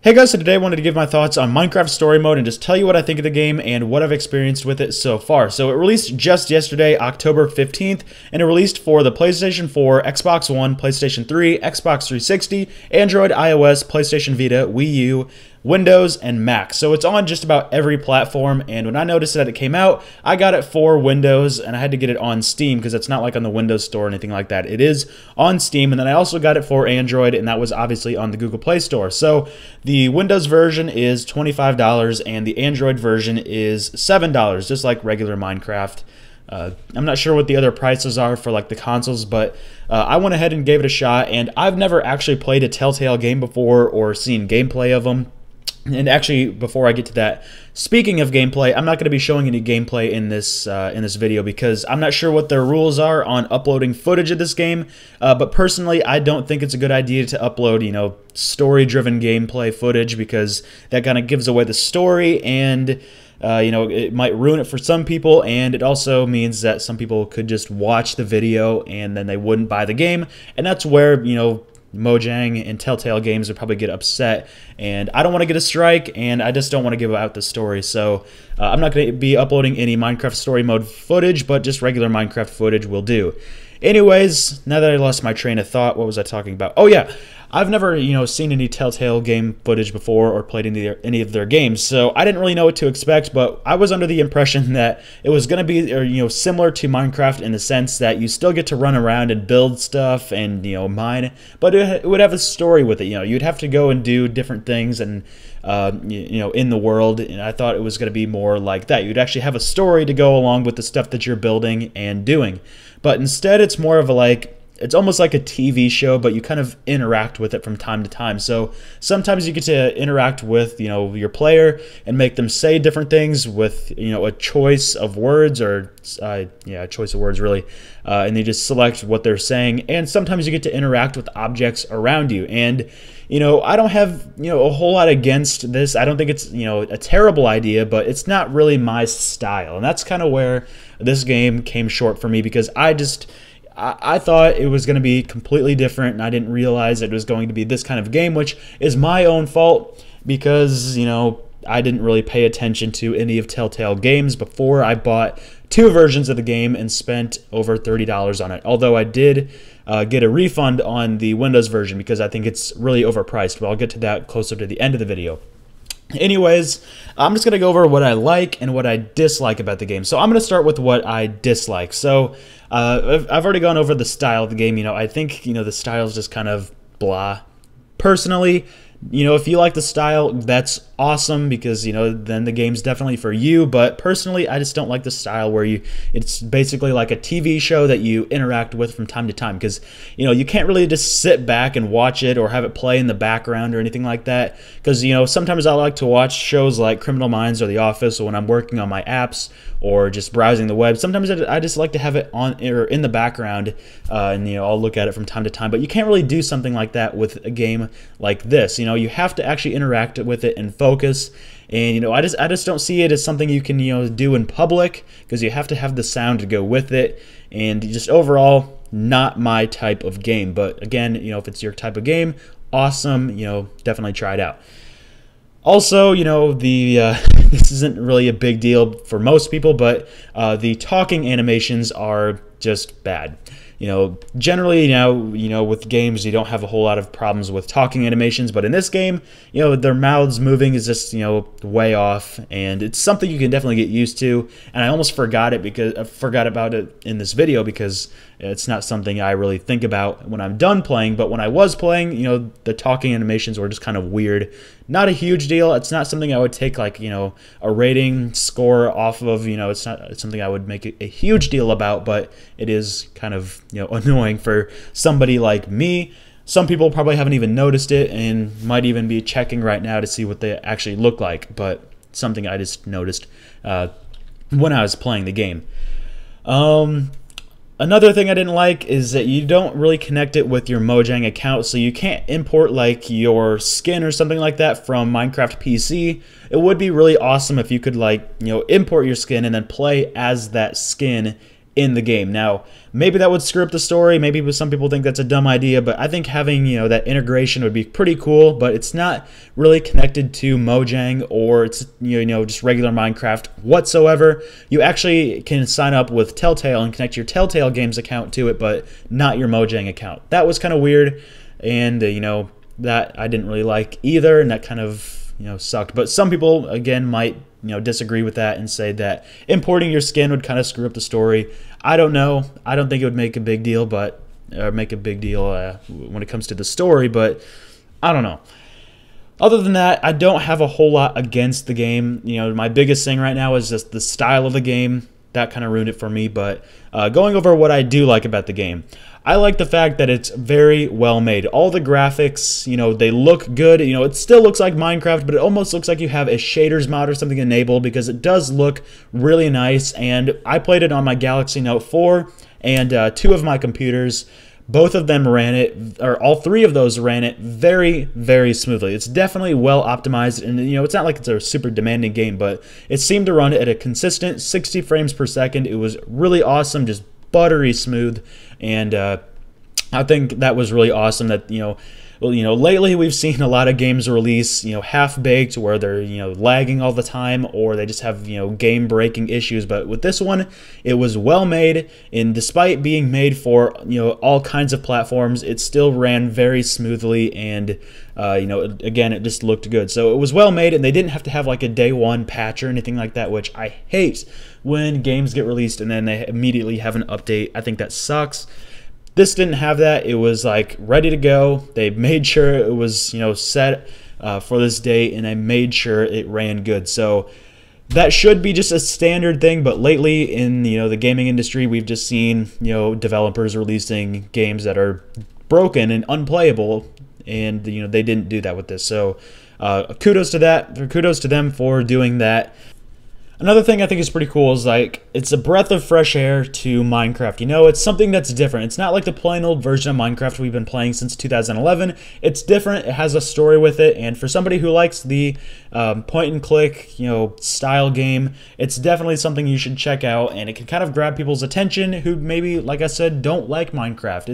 Hey guys, so today I wanted to give my thoughts on Minecraft Story Mode and just tell you what I think of the game and what I've experienced with it so far. So it released just yesterday, October 15th, and it released for the PlayStation 4, Xbox One, PlayStation 3, Xbox 360, Android, iOS, PlayStation Vita, Wii U, Windows, and Mac. So it's on just about every platform, and when I noticed that it came out, I got it for Windows, and I had to get it on Steam because it's not like on the Windows Store or anything like that. It is on Steam, and then I also got it for Android, and that was obviously on the Google Play Store. So the Windows version is $25, and the Android version is $7, just like regular Minecraft. I'm not sure what the other prices are for like the consoles, but I went ahead and gave it a shot, and I've never actually played a Telltale game before or seen gameplay of them. And actually, before I get to that, speaking of gameplay, I'm not going to be showing any gameplay in this video because I'm not sure what their rules are on uploading footage of this game. But personally, I don't think it's a good idea to upload, story-driven gameplay footage because that kind of gives away the story, and it might ruin it for some people, and it also means that some people could just watch the video and then they wouldn't buy the game, and that's where Mojang and Telltale Games would probably get upset, and I don't want to get a strike, and I just don't want to give out the story. So I'm not going to be uploading any Minecraft Story Mode footage, but just regular Minecraft footage will do. Anyways, now that I lost my train of thought, what was I talking about? Oh yeah, I've never seen any Telltale game footage before or played any of their games, so I didn't really know what to expect. But I was under the impression that it was going to be similar to Minecraft in the sense that you still get to run around and build stuff and mine, but it would have a story with it. You'd have to go and do different things and in the world, and I thought it was going to be more like that. You'd actually have a story to go along with the stuff that you're building and doing. But instead, it's more of it's almost like a TV show, but you kind of interact with it from time to time. So sometimes you get to interact with, your player and make them say different things with, a choice of words or, a choice of words really. And they just select what they're saying. And sometimes you get to interact with objects around you. And, I don't have, a whole lot against this. I don't think it's, a terrible idea, but it's not really my style. And that's kind of where this game came short for me because I thought it was going to be completely different, and I didn't realize it was going to be this kind of game, which is my own fault because, I didn't really pay attention to any of Telltale games before I bought two versions of the game and spent over $30 on it. Although I did get a refund on the Windows version because I think it's really overpriced, but I'll get to that closer to the end of the video. Anyways, I'm just going to go over what I like and what I dislike about the game. So I'm going to start with what I dislike. So I've already gone over the style of the game. I think, the style is just kind of blah. Personally, if you like the style, that's awesome because, then the game's definitely for you. But personally, I just don't like the style where it's basically like a TV show that you interact with from time to time because, you can't really just sit back and watch it or have it play in the background or anything like that because, sometimes I like to watch shows like Criminal Minds or The Office when I'm working on my apps or just browsing the web. Sometimes I just like to have it on or in the background and, I'll look at it from time to time. But you can't really do something like that with a game like this. You have to actually interact with it and focus. And I just don't see it as something you can do in public because you have to have the sound to go with it. And just overall, not my type of game. But again, if it's your type of game, awesome. Definitely try it out. Also, this isn't really a big deal for most people, but the talking animations are just bad. Generally, with games, you don't have a whole lot of problems with talking animations, but in this game, their mouths moving is just, way off, and it's something you can definitely get used to. And I almost forgot about it in this video because it's not something I really think about when I'm done playing. But when I was playing, the talking animations were just kind of weird. Not a huge deal. It's not something I would take like, a rating score off of, it's not something I would make a huge deal about, but it is kind of, annoying for somebody like me. Some people probably haven't even noticed it and might even be checking right now to see what they actually look like, but something I just noticed when I was playing the game. Another thing I didn't like is that you don't really connect it with your Mojang account, so you can't import like your skin or something like that from Minecraft PC. It would be really awesome if you could import your skin and then play as that skin in the game. Now, maybe that would screw up the story. Maybe some people think that's a dumb idea, but I think having, that integration would be pretty cool, but it's not really connected to Mojang or it's, just regular Minecraft whatsoever. You actually can sign up with Telltale and connect your Telltale Games account to it, but not your Mojang account. That was kind of weird, and, that I didn't really like either, and that kind of, sucked. But some people, again, might disagree with that and say that importing your skin would kind of screw up the story. I don't know. I don't think it would make a big deal, when it comes to the story, but I don't know. Other than that, I don't have a whole lot against the game. My biggest thing right now is just the style of the game. That kind of ruined it for me, but going over what I do like about the game. I like the fact that it's very well made. All the graphics, they look good. It still looks like Minecraft, but it almost looks like you have a shaders mod or something enabled because it does look really nice. And I played it on my Galaxy Note 4 and 2 of my computers. Both of them ran it, or all 3 of those ran it very, very smoothly. It's definitely well optimized, and it's not like it's a super demanding game, but it seemed to run at a consistent 60 frames per second. It was really awesome, just buttery smooth, and I think that was really awesome. That lately we've seen a lot of games release half-baked, where they're lagging all the time, or they just have game-breaking issues. But with this one, it was well made, and despite being made for all kinds of platforms, it still ran very smoothly, and again, it just looked good. So it was well made, and they didn't have to have like a day one patch or anything like that, which I hate when games get released and then they immediately have an update. I think that sucks. This didn't have that. It was like ready to go. They made sure it was set for this date, and they made sure it ran good. So that should be just a standard thing. But lately in the gaming industry, we've just seen developers releasing games that are broken and unplayable, and they didn't do that with this. So kudos to that. Kudos to them for doing that. Another thing I think is pretty cool is it's a breath of fresh air to Minecraft. It's something that's different. It's not like the plain old version of Minecraft we've been playing since 2011. It's different. It has a story with it, and for somebody who likes the point and click, style game, it's definitely something you should check out, and it can kind of grab people's attention who maybe, like I said, don't like Minecraft.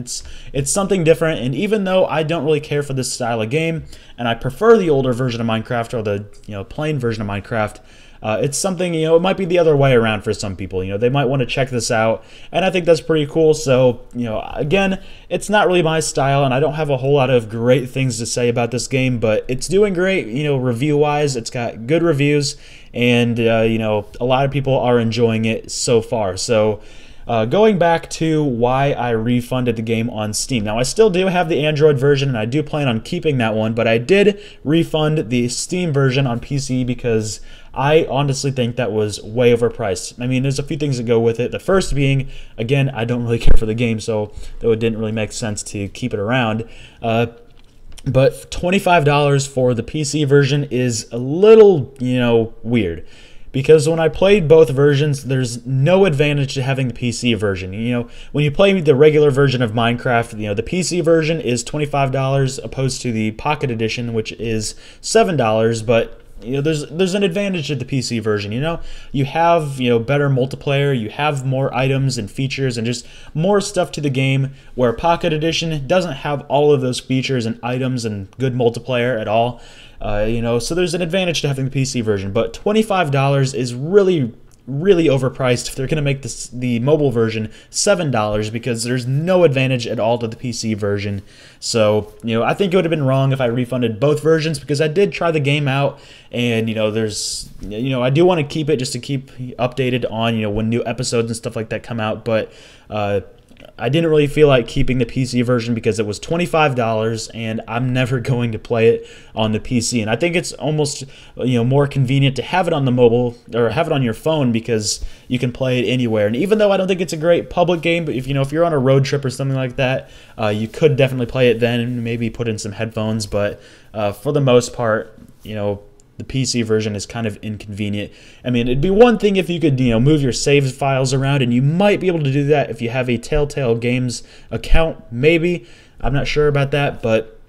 It's something different, and even though I don't really care for this style of game, and I prefer the older version of Minecraft or the plain version of Minecraft, it's something, it might be the other way around for some people. They might want to check this out, and I think that's pretty cool. So, again, it's not really my style, and I don't have a whole lot of great things to say about this game, but it's doing great, review-wise. It's got good reviews, and, a lot of people are enjoying it so far. So, going back to why I refunded the game on Steam. Now, I still do have the Android version, and I do plan on keeping that one, but I did refund the Steam version on PC because I honestly think that was way overpriced. I mean, there's a few things that go with it. The first being, again, I don't really care for the game, so it didn't really make sense to keep it around. But $25 for the PC version is a little, weird. Because when I played both versions, there's no advantage to having the PC version. When you play the regular version of Minecraft, the PC version is $25 opposed to the Pocket Edition, which is $7. But there's an advantage to the PC version. You have better multiplayer, you have more items and features and just more stuff to the game, where Pocket Edition doesn't have all of those features and items and good multiplayer at all. So there's an advantage to having the PC version, but $25 is really overpriced if they're going to make the mobile version $7, because there's no advantage at all to the PC version. So, I think it would have been wrong if I refunded both versions, because I did try the game out, and, I do want to keep it just to keep updated on, when new episodes and stuff like that come out, but, I didn't really feel like keeping the PC version because it was $25, and I'm never going to play it on the PC. And I think it's almost more convenient to have it on the mobile, or have it on your phone, because you can play it anywhere. And even though I don't think it's a great public game, but if you're on a road trip or something like that, you could definitely play it then, and maybe put in some headphones. But for the most part, the PC version is kind of inconvenient. I mean, it'd be one thing if you could, move your save files around, and you might be able to do that if you have a Telltale Games account, maybe. I'm not sure about that, but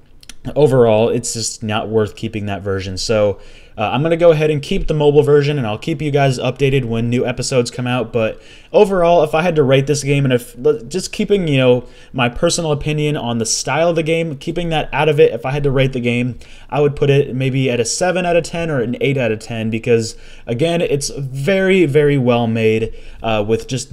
overall, it's just not worth keeping that version. So, I'm going to go ahead and keep the mobile version, and I'll keep you guys updated when new episodes come out. But overall, if I had to rate this game, and if just keeping, you know, my personal opinion on the style of the game, keeping that out of it, if I had to rate the game, I would put it maybe at a 7 out of 10 or an 8 out of 10, because again, it's very, very well made, with just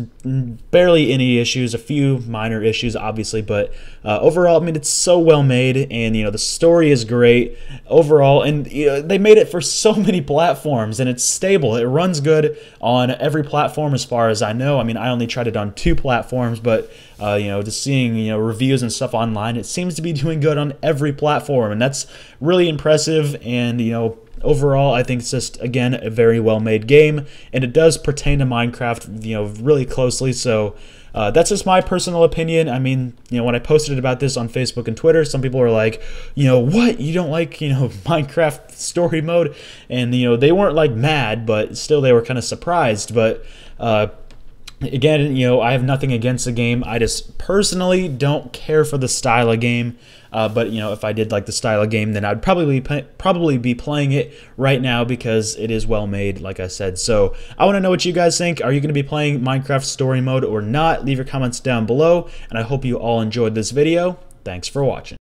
barely any issues, a few minor issues obviously, but overall, I mean, it's so well made, and you know, the story is great overall, and you know, they made it for so many platforms, and it's stable. It runs good on every platform as far as I know. I mean, I only tried it on 2 platforms, but you know, just seeing, you know, reviews and stuff online, it seems to be doing good on every platform, and that's really impressive. And you know, overall, I think it's just, again, a very well-made game, and it does pertain to Minecraft, you know, really closely. So that's just my personal opinion. I mean, you know, when I posted about this on Facebook and Twitter, some people were like, you know, what? You don't like, you know, Minecraft story mode? And, you know, they weren't like mad, but still they were kind of surprised. But again, you know, I have nothing against the game. I just personally don't care for the style of game. But you know, if I did like the style of game, then I'd probably be playing it right now, because it is well made, like I said. So I want to know what you guys think. Are you going to be playing Minecraft story mode or not? Leave your comments down below, and I hope you all enjoyed this video. Thanks for watching.